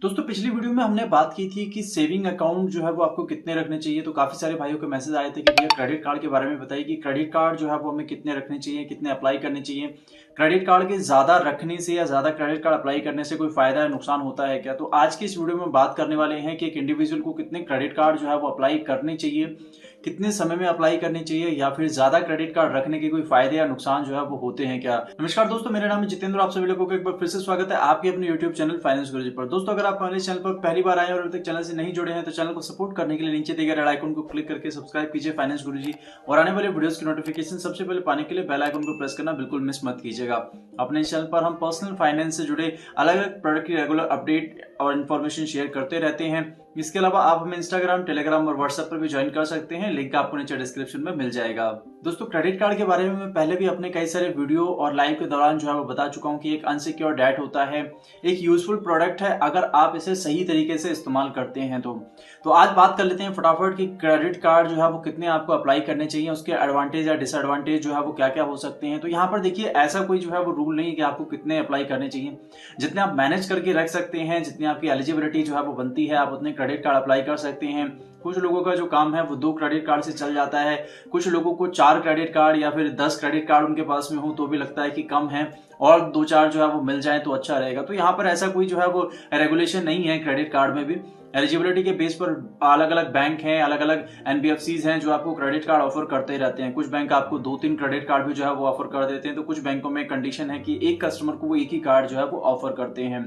दोस्तों पिछली वीडियो में हमने बात की थी कि सेविंग अकाउंट जो है वो आपको कितने रखने चाहिए। तो काफी सारे भाइयों के मैसेज आए थे कि भैया क्रेडिट कार्ड के बारे में बताइए कि क्रेडिट कार्ड जो है वो हमें कितने रखने चाहिए, कितने अप्लाई करने चाहिए। क्रेडिट कार्ड के ज्यादा रखने से या ज्यादा क्रेडिट कार्ड अप्लाई करने से कोई फायदा या नुकसान होता है क्या। तो आज की इस वीडियो में बात करने वाले हैं कि एक इंडिविजुअल को कितने क्रेडिट कार्ड जो है वो अप्लाई करने चाहिए, कितने समय में अप्लाई करनी चाहिए, या फिर ज्यादा क्रेडिट कार्ड रखने के कोई फायदे या नुकसान जो है वो होते हैं क्या। नमस्कार दोस्तों, मेरा नाम है जितेंद्र। आप सभी लोगों को एक बार फिर से स्वागत है आपके अपने यूट्यूब चैनल फाइनेंस गुरुजी पर। दोस्तों अगर आप हमारे चैनल पर पहली बार आए और अभी तक चैनल से नहीं जुड़े हैं तो चैनल को सपोर्ट करने के लिए नीचे दिए गए रेड आइकन को क्लिक करके सब्सक्राइब कीजिए फाइनेंस गुरुजी, और आने वाले वीडियोस की नोटिफिकेशन सबसे पहले पाने के लिए बेल आइकन को प्रेस करना बिल्कुल मिस मत कीजिएगा। अपने चैनल पर हम पर्सनल फाइनेंस से जुड़े अलग अलग प्रोडक्ट की रेगुलर अपडेट और इन्फॉर्मेशन शेयर करते रहते हैं। इसके अलावा आप हमें इंस्टाग्राम, टेलीग्राम और व्हाट्सएप पर भी ज्वाइन कर सकते हैं, लिंक आपको नीचे डिस्क्रिप्शन में मिल जाएगा। दोस्तों क्रेडिट कार्ड के बारे में मैं पहले भी अपने कई सारे वीडियो और लाइव के दौरान जो है वो बता चुका हूं कि एक अनसिक्योर डेट होता है, एक यूजफुल प्रोडक्ट है अगर आप इसे सही तरीके से इस्तेमाल करते हैं तो आज बात कर लेते हैं फटाफट कि क्रेडिट कार्ड जो है वो कितने आपको अप्लाई करने चाहिए, उसके एडवांटेज या डिसएडवांटेज जो है वो क्या क्या हो सकते हैं। तो यहाँ पर देखिए ऐसा कोई जो है वो रूल नहीं है कि आपको कितने अप्लाई करने चाहिए। जितने आप मैनेज करके रख सकते हैं, जितनी आपकी एलिजिबिलिटी जो है वो बनती है, आप उतने क्रेडिट कार्ड अप्लाई कर सकते हैं। कुछ लोगों का जो काम है वो 2 क्रेडिट कार्ड से चल जाता है, कुछ लोगों को 4 क्रेडिट कार्ड या फिर 10 क्रेडिट कार्ड उनके पास में हो तो भी लगता है कि कम है, और 2-4 जो है वो मिल जाए तो अच्छा रहेगा। तो यहाँ पर ऐसा कोई जो है वो रेगुलेशन नहीं है। क्रेडिट कार्ड में भी एलिजिबिलिटी के बेस पर अलग अलग बैंक हैं, अलग अलग एनबीएफसीज हैं जो आपको क्रेडिट कार्ड ऑफर करते रहते हैं। कुछ बैंक आपको 2-3 क्रेडिट कार्ड भी जो है वो ऑफर कर देते हैं, तो कुछ बैंकों में कंडीशन है कि एक कस्टमर को वो एक ही कार्ड जो है वो ऑफर करते हैं।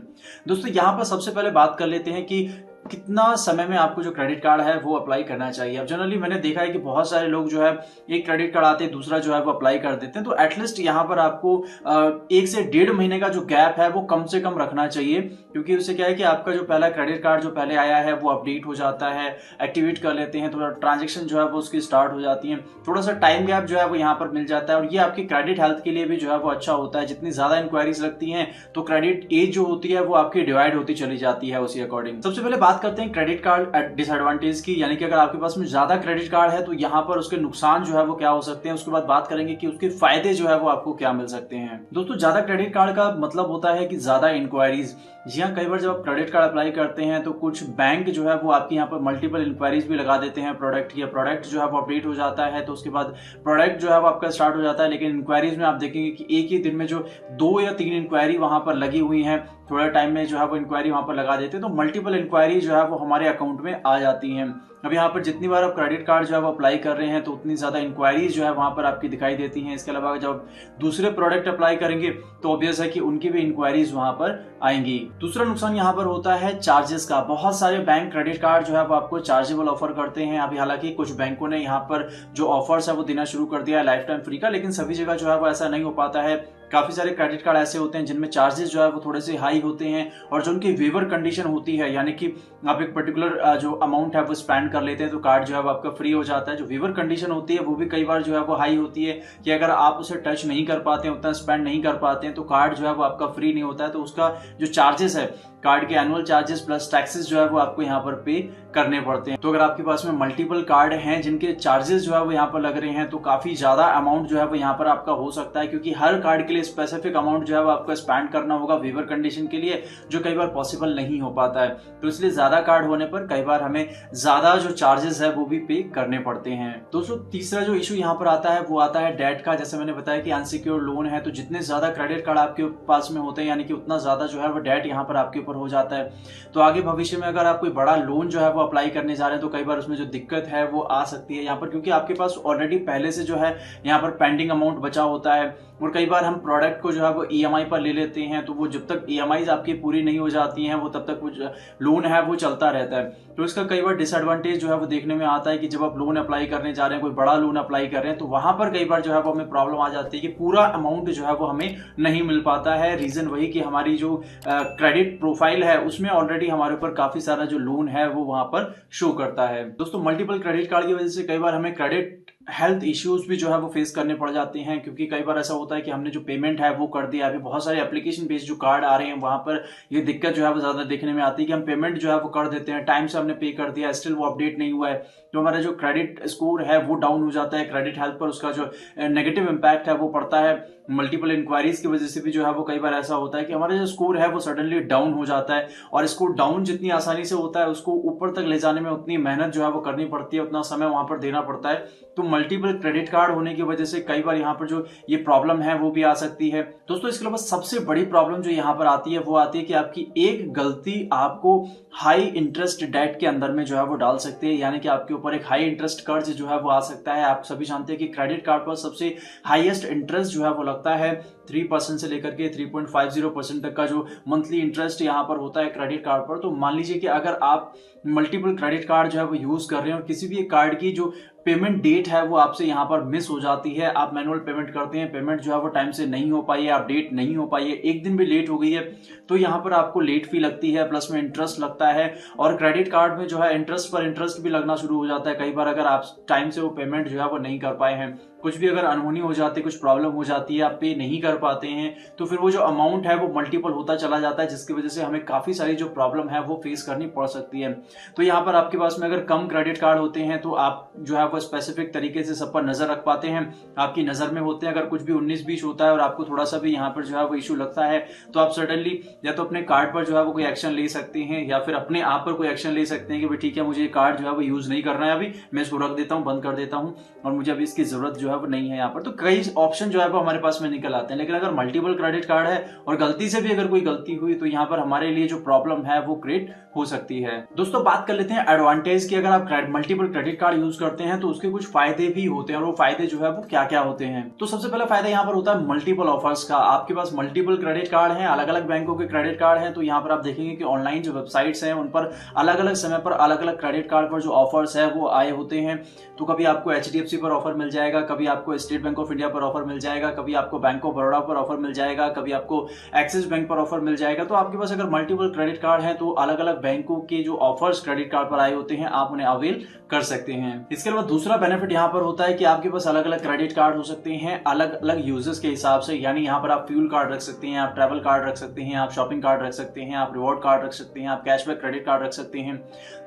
दोस्तों यहाँ पर सबसे पहले बात कर लेते हैं कि कितना समय में आपको जो क्रेडिट कार्ड है वो अप्लाई करना चाहिए। अब जनरली मैंने देखा है कि बहुत सारे लोग जो है एक क्रेडिट कार्ड आते हैं, दूसरा जो है वो अप्लाई कर देते हैं। तो एटलीस्ट यहाँ पर आपको 1 से 1.5 महीने का जो गैप है वो कम से कम रखना चाहिए, क्योंकि उससे क्या है कि आपका जो पहला क्रेडिट कार्ड जो पहले आया है वो अपडेट हो जाता है, एक्टिवेट कर लेते हैं, थोड़ा ट्रांजेक्शन जो है वो उसकी स्टार्ट हो जाती है, थोड़ा सा टाइम गैप जो है वो यहाँ पर मिल जाता है। और ये आपकी क्रेडिट हेल्थ के लिए भी जो है वो अच्छा होता है। जितनी ज्यादा इंक्वायरीज लगती हैं तो क्रेडिट एज जो होती है वो आपकी डिवाइड होती चली जाती है उसी अकॉर्डिंग। सबसे पहले बात करते हैं क्रेडिट कार्ड डिसएडवांटेज की, यानी कि अगर आपके पास में ज्यादा क्रेडिट कार्ड है तो यहाँ पर उसके नुकसान जो है वो क्या हो सकते हैं। उसके बाद बात करेंगे कि उसके फायदे जो है वो आपको क्या मिल सकते हैं। दोस्तों ज्यादा क्रेडिट कार्ड का मतलब होता है कि ज्यादा इंक्वायरीज। जी हाँ, कई बार जब आप क्रेडिट कार्ड अप्लाई करते हैं तो कुछ बैंक जो है वो आपके यहाँ पर मल्टीपल इंक्वायरीज भी लगा देते हैं प्रोडक्ट की। प्रोडक्ट जो है वो अपडेट हो जाता है तो उसके बाद प्रोडक्ट जो है वो आपका स्टार्ट हो जाता है, लेकिन इंक्वायरीज में आप देखेंगे कि एक ही दिन में जो 2 या 3 इंक्वायरी वहां पर लगी हुई है, थोड़ा टाइम में जो है वो इंक्वायरी वहां पर लगा देते हैं, तो मल्टीपल इंक्वायरी जो है वो हमारे अकाउंट में आ जाती हैं। अब यहाँ पर जितनी बार आप क्रेडिट कार्ड जो है वो अप्लाई कर रहे हैं तो उतनी ज्यादा इंक्वायरीज जो है वहां पर आपकी दिखाई देती हैं। इसके अलावा जब दूसरे प्रोडक्ट अप्लाई करेंगे तो ऑब्वियस है कि उनकी भी इंक्वायरीज वहां पर आएंगी। दूसरा नुकसान यहाँ पर होता है चार्जेस का। बहुत सारे बैंक क्रेडिट कार्ड जो है वो आपको चार्जेबल ऑफर करते हैं। अभी हालांकि कुछ बैंकों ने यहाँ पर जो ऑफर्स है वो देना शुरू कर दिया है लाइफ टाइम फ्री का, लेकिन सभी जगह जो है वो ऐसा नहीं हो पाता है। काफी सारे क्रेडिट कार्ड ऐसे होते हैं जिनमें चार्जेस जो है वो थोड़े से हाई होते हैं, और जो उनकी वेवर कंडीशन होती है, यानी कि आप एक पर्टिकुलर जो अमाउंट है वो स्पेंड कर लेते हैं तो कार्ड जो है वो आपका फ्री हो जाता है। जो वेवर कंडीशन होती है वो भी कई बार जो है वो हाई होती है कि अगर आप उसे टच नहीं कर पाते हैं, उतना स्पेंड नहीं कर पाते हैं तो कार्ड जो है वो आपका फ्री नहीं होता है। तो उसका जो चार्जेस है, कार्ड के एनुअल चार्जेस प्लस टैक्सेस जो है वो आपको यहाँ पर पे करने पड़ते हैं। तो अगर आपके पास में मल्टीपल कार्ड हैं जिनके चार्जेस जो है वो यहाँ पर लग रहे हैं तो काफी ज्यादा अमाउंट जो है वो यहाँ पर आपका हो सकता है, क्योंकि हर कार्ड के लिए स्पेसिफिक अमाउंट जो है वो आपको स्पेंड करना होगा वेवर कंडीशन के लिए, जो कई बार पॉसिबल नहीं हो पाता है। तो इसलिए ज्यादा कार्ड होने पर कई बार हमें ज्यादा जो चार्जेस है वो भी पे करने पड़ते हैं। दोस्तों तीसरा जो इशू यहाँ पर आता है वो आता है डेट का। जैसे मैंने बताया कि अनसिक्योर लोन है, तो जितने ज्यादा क्रेडिट कार्ड आपके पास में होते हैं यानी कि उतना ज्यादा जो है वो डेट यहाँ पर आपके ऊपर हो जाता है। तो आगे भविष्य में अगर आप कोई बड़ा लोन जो है वो अप्लाई करने जा रहे हैं तो कई बार उसमें जो दिक्कत है वो आ सकती है यहाँ पर, क्योंकि आपके पास ऑलरेडी पहले से जो है यहाँ पर पेंडिंग अमाउंट बचा होता है। और कई बार हम प्रोडक्ट को जो है वो ईएमआई पर ले लेते हैं, तो वो जब तक ईएमआई आपकी पूरी नहीं हो जाती हैं वो तब तक वो लोन है वो चलता रहता है। तो इसका कई बार डिसएडवांटेज जो है वो देखने में आता है कि जब आप लोन अप्लाई करने जा रहे हैं, कोई बड़ा लोन अप्लाई कर रहे हैं, तो वहां पर कई बार जो है वो हमें प्रॉब्लम आ जाती है कि पूरा अमाउंट जो है वो हमें नहीं मिल पाता है। रीजन वही कि हमारी जो क्रेडिट प्रोफाइल है उसमें ऑलरेडी हमारे ऊपर काफी सारा जो लोन है वो वहां पर शो करता है। दोस्तों मल्टीपल क्रेडिट कार्ड की वजह से कई बार हमें क्रेडिट हेल्थ इश्यूज भी जो है वो फेस करने पड़ जाते हैं, क्योंकि कई बार ऐसा होता है कि हमने जो पेमेंट है वो कर दिया, अभी बहुत सारे एप्लीकेशन बेस्ड जो कार्ड आ रहे हैं वहां पर ये दिक्कत जो है वो ज्यादा देखने में आती है कि हम पेमेंट जो है वो कर देते हैं, टाइम से हमने पे कर दिया, स्टिल वो अपडेट नहीं हुआ है, तो हमारा जो क्रेडिट स्कोर है वो डाउन हो जाता है, क्रेडिट हेल्थ पर उसका जो नेगेटिव इम्पैक्ट है वो पड़ता है। मल्टीपल इंक्वायरीज की वजह से भी जो है वो कई बार ऐसा होता है कि हमारा जो स्कोर है वो सडनली डाउन हो जाता है, और स्कोर डाउन जितनी आसानी से होता है उसको ऊपर तक ले जाने में उतनी मेहनत जो है वो करनी पड़ती है, उतना समय वहां पर देना पड़ता है। तो मल्टीपल क्रेडिट कार्ड होने की वजह से कई बार यहाँ पर जो ये प्रॉब्लम है वो भी आ सकती है। दोस्तों इसके अलावा सबसे बड़ी प्रॉब्लम जो यहाँ पर आती है वो आती है कि आपकी एक गलती आपको हाई इंटरेस्ट डेट के अंदर में जो है वो डाल सकती है, यानी कि आपके ऊपर एक हाई इंटरेस्ट कर्ज जो है वो आ सकता है। आप सभी जानते हैं कि क्रेडिट कार्ड पर सबसे हाईएस्ट इंटरेस्ट जो है वो लगता है 3% से लेकर के 3.50% तक का जो मंथली इंटरेस्ट यहाँ पर होता है क्रेडिट कार्ड पर। तो मान लीजिए कि अगर आप मल्टीपल क्रेडिट कार्ड जो है वो यूज कर रहे हैं और किसी भी एक कार्ड की जो पेमेंट डेट है वो आपसे यहाँ पर मिस हो जाती है, आप मैनुअल पेमेंट करते हैं, पेमेंट जो है वो टाइम से नहीं हो पाई है, अपडेट नहीं हो पाई है, एक दिन भी लेट हो गई है, तो यहाँ पर आपको लेट फी लगती है, प्लस में इंटरेस्ट लगता है, और क्रेडिट कार्ड में जो है इंटरेस्ट पर इंटरेस्ट भी लगना शुरू हो जाता है कई बार, अगर आप टाइम से वो पेमेंट जो है वो नहीं कर पाए हैं, कुछ भी अगर अनहोनी हो जाती है, कुछ प्रॉब्लम हो जाती है, आप पे नहीं कर पाते हैं, तो फिर वो जो अमाउंट है वो मल्टीपल होता चला जाता है, जिसकी वजह से हमें काफी सारी जो प्रॉब्लम है वो फेस करनी पड़ सकती है। तो यहाँ पर आपके पास में अगर कम क्रेडिट कार्ड होते हैं तो आप जो है वो स्पेसिफिक तरीके से सब पर नजर रख पाते हैं, आपकी नजर में होते हैं। अगर कुछ भी 19-20 होता है और आपको थोड़ा सा भी यहाँ पर जो है वो इशू लगता है तो आप सडनली या तो अपने कार्ड पर जो है वो कोई एक्शन ले सकते हैं, या फिर अपने आप पर कोई एक्शन ले सकते हैं कि भाई ठीक है, मुझे ये कार्ड जो है वो यूज नहीं करना है, अभी मैं इसको रख देता हूँ, बंद कर देता हूँ, और मुझे अभी इसकी जरूरत जो है वो नहीं है यहाँ पर। तो कई ऑप्शन जो है वो हमारे पास में निकल आते हैं। लेकिन अगर मल्टीपल क्रेडिट कार्ड है और गलती से भी अगर कोई गलती हुई तो यहाँ पर हमारे लिए जो प्रॉब्लम है वो क्रिएट हो सकती है। दोस्तों बात कर लेते हैं एडवांटेज की। अगर आप मल्टीपल क्रेडिट कार्ड यूज करते हैं तो उसके कुछ फायदे भी होते हैं, और वो फायदे जो है वो क्या क्या होते हैं। तो सबसे पहला फायदा यहाँ पर होता है मल्टीपल ऑफर्स का। आपके पास मल्टीपल क्रेडिट कार्ड है, अलग अलग बैंकों के क्रेडिट कार्ड है, तो यहाँ पर आप देखेंगे कि ऑनलाइन जो वेबसाइट्स हैं उन पर अलग अलग समय पर अलग अलग क्रेडिट कार्ड पर जो ऑफर्स है वो आए होते हैं। तो कभी आपको HDFC पर ऑफर मिल जाएगा, कभी आपको स्टेट बैंक ऑफ इंडिया पर ऑफर मिल जाएगा, कभी आपको बैंक ऑफ बड़ौदा पर ऑफर मिल जाएगा, कभी आपको एक्सिस बैंक पर ऑफर मिल जाएगा। तो आपके पास अगर मल्टीपल क्रेडिट कार्ड है तो अलग अलग बैंकों के जो ऑफर्स क्रेडिट कार्ड पर आए होते हैं आप उन्हें अवेल कर सकते हैं। इसके अलावा दूसरा बेनिफिट यहाँ पर होता है कि आपके पास अलग अलग क्रेडिट कार्ड हो सकते हैं अलग अलग यूजर्स के हिसाब से, यानी यहाँ पर आप फ्यूल कार्ड रख सकते हैं, आप ट्रैवल कार्ड रख सकते हैं, आप शॉपिंग कार्ड रख सकते हैं, आप रिवॉर्ड कार्ड रख सकते हैं, आप कैशबैक क्रेडिट कार्ड रख सकते हैं।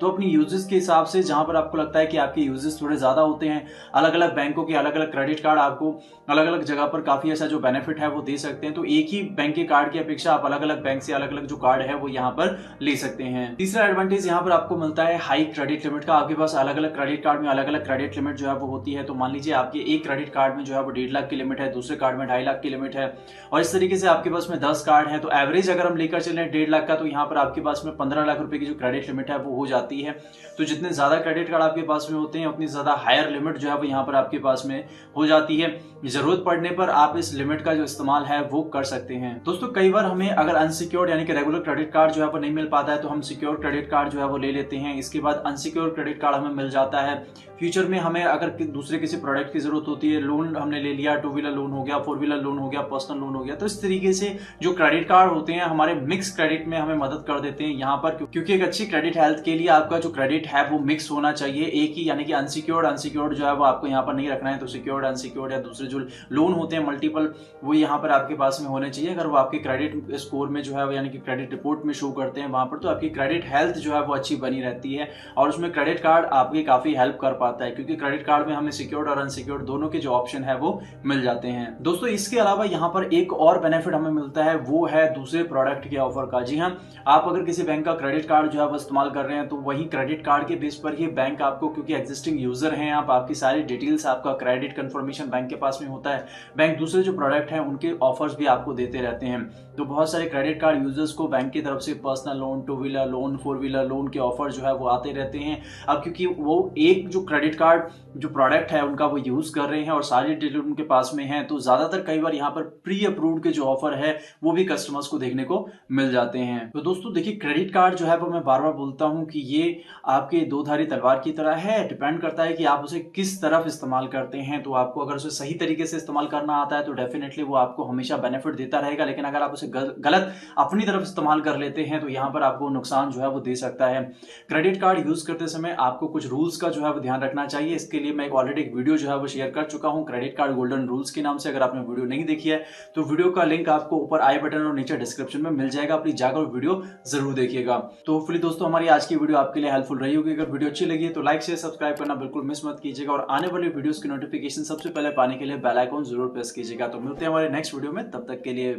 तो अपनी यूजर्स के हिसाब से जहां पर आपको लगता है कि आपके यूजर्स थोड़े ज्यादा होते हैं, अलग अलग बैंकों के अलग अलग क्रेडिट कार्ड आपको अलग अलग जगह पर काफी ऐसा जो बेनिफिट है वो दे सकते हैं। तो एक ही बैंक के कार्ड की अपेक्षा आप अलग अलग बैंक से अलग अलग जो कार्ड है वो यहाँ पर ले सकते हैं। तीसरा एडवांटेज यहाँ पर आपको मिलता है हाई क्रेडिट लिमिट का। आपके पास अलग अलग क्रेडिट कार्ड में अलग अलग क्रेडिट लिमिट जो है वो होती है। तो मान लीजिए आपके एक क्रेडिट कार्ड में जो है वो 1.5 लाख की लिमिट है, दूसरे कार्ड में 2.5 लाख की लिमिट है, और इस तरीके से आपके पास में 10 कार्ड है। तो एवरेज अगर हम लेकर चले 1.5 लाख का, तो यहाँ पर आपके पास में 15 लाख रुपए की जो क्रेडिट लिमिट है वो हो जाती है। तो जितने ज्यादा क्रेडिट कार्ड आपके पास में होते हैं उतनी ज्यादा हायर लिमिट जो है वो यहाँ पर आपके पास में हो जाती है। जरूरत पड़ने पर आप इस लिमिट का जो इस्तेमाल है वो कर सकते हैं। दोस्तों कई बार हमें अगर अनसिक्योर्ड यानी कि रेगुलर क्रेडिट कार्ड जो है वो नहीं मिल पाता है तो हम सिक्योर क्रेडिट कार्ड जो है वो ले लेते हैं। इसके बाद अनसिक्योर क्रेडिट कार्ड हमें मिल जाता है। फ्यूचर में हमें अगर दूसरे किसी प्रोडक्ट की जरूरत होती है, लोन हमने ले लिया, 2 व्हीलर लोन हो गया, 4 व्हीलर लोन हो गया, पर्सनल लोन हो गया, तो इस तरीके से जो क्रेडिट कार्ड होते हैं हमारे मिक्स क्रेडिट में हमें मदद कर देते हैं यहाँ पर। क्योंकि एक अच्छी क्रेडिट हेल्थ के लिए आपका जो क्रेडिट है वो मिक्स होना चाहिए, एक ही यानी कि अनसिक्योर्ड जो है वो आपको यहाँ पर नहीं रखना है। तो सिक्योर्ड अनसिक्योर्ड या दूसरे जो लोन होते हैं मल्टीपल वो यहाँ पर आपके पास में होने चाहिए। अगर वो आपके क्रेडिट स्कोर में जो है यानी कि क्रेडिट रिपोर्ट में शो करते हैं वहां पर, तो आपकी क्रेडिट हेल्थ जो है वो अच्छी बनी रहती है और उसमें क्रेडिट कार्ड आपकी काफी हेल्प कर पाता है, क्योंकि क्रेडिट कार्ड में हमें सिक्योर्ड और अनसिक्योर्ड दोनों के जो ऑप्शन है वो मिल जाते हैं। दोस्तों इसके अलावा यहाँ पर एक और बेनिफिट हमें मिलता है, वो है दूसरे प्रोडक्ट के ऑफर का। जी हाँ, आप अगर किसी बैंक का क्रेडिट कार्ड जो है वो इस्तेमाल कर रहे हैं तो वही क्रेडिट कार्ड के बेस पर ही बैंक आपको, क्योंकि एग्जिस्टिंग यूजर हैं आप, आपकी सारी डिटेल्स, आपका क्रेडिट कंफर्मेशन बैंक के पास में होता है, बैंक दूसरे जो प्रोडक्ट हैं उनके ऑफर्स भी आपको देते रहते हैं। तो बहुत सारे क्रेडिट कार्ड यूजर्स को बैंक की तरफ से personal loan, 2 wheeler loan, 4 wheeler loan के ऑफर जो है वो आते रहते हैं। अब क्योंकि वो एक जो क्रेडिट कार्ड जो प्रोडक्ट है उनका वो यूज कर रहे हैं और सारी डिटेल उनके पास में है, तो ज्यादातर कई बार यहाँ पर प्री अप्रूव्ड के जो ऑफर है वो भी कस्टमर्स को देखने को मिल जाते हैं। तो दोस्तों देखिए, क्रेडिट कार्ड जो है वो मैं बार बार बोलता हूं कि ये आपके दो धारी तलवार की तरह है। डिपेंड करता है कि आप उसे किस तरफ इस्तेमाल करते हैं। तो आपको अगर उसे सही तरीके से इस्तेमाल करना आता है तो डेफिनेटली वो आपको हमेशा बेनिफिट देता रहेगा, लेकिन अगर आप उसे गलत अपनी तरफ इस्तेमाल कर लेते हैं तो यहाँ पर आपको नुकसान जो है वो दे सकता है। क्रेडिट कार्ड यूज करते समय आपको कुछ रूल्स का जो है वो ध्यान रखना चाहिए। इसके लिए मैं ऑलरेडी एक वीडियो जो है वो शेयर कर चुका हूं, क्रेडिट कार्ड गोल्डन रूल्स के नाम से। अगर आपने वीडियो नहीं देखी है तो वीडियो का लिंक आपको ऊपर आई बटन और नीचे डिस्क्रिप्शन में मिल जाएगा, प्लीज जाकर वीडियो जरूर देखिएगा। तो होपफुली दोस्तों हमारी आज की वीडियो आपके लिए हेल्पफुल रही होगी। अगर वीडियो अच्छी लगी है तो लाइक शेयर सब्सक्राइब करना बिल्कुल मिस मत कीजिएगा, और आने वाली वीडियोस की नोटिफिकेशन सबसे पहले पाने के लिए बेल आइकन जरूर प्रेस कीजिएगा। तो मिलते हैं हमारे नेक्स्ट वीडियो में, तब तक के लिए